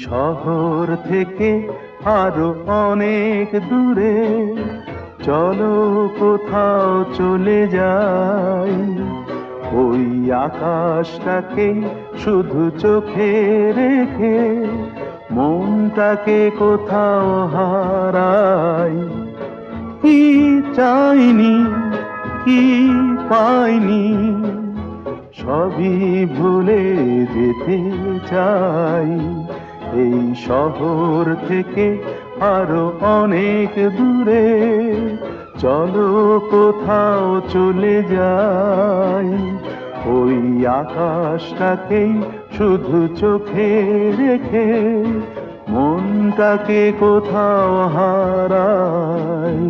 শহর থেকে আরো অনেক দূরে চলো কোথাও চলে যাই, ওই আকাশটাকে শুধু চোখে রেখে মনটাকে কোথাও হারাই। কি চাইনি, কি পাইনি, সবই ভুলে যেতে চাই। এই শহর থেকে আরো অনেক দূরে চলো কোথাও চলে যাই, ওই আকাশটাকেই শুধু চোখে রেখে মনটাকে কোথাও হারাই।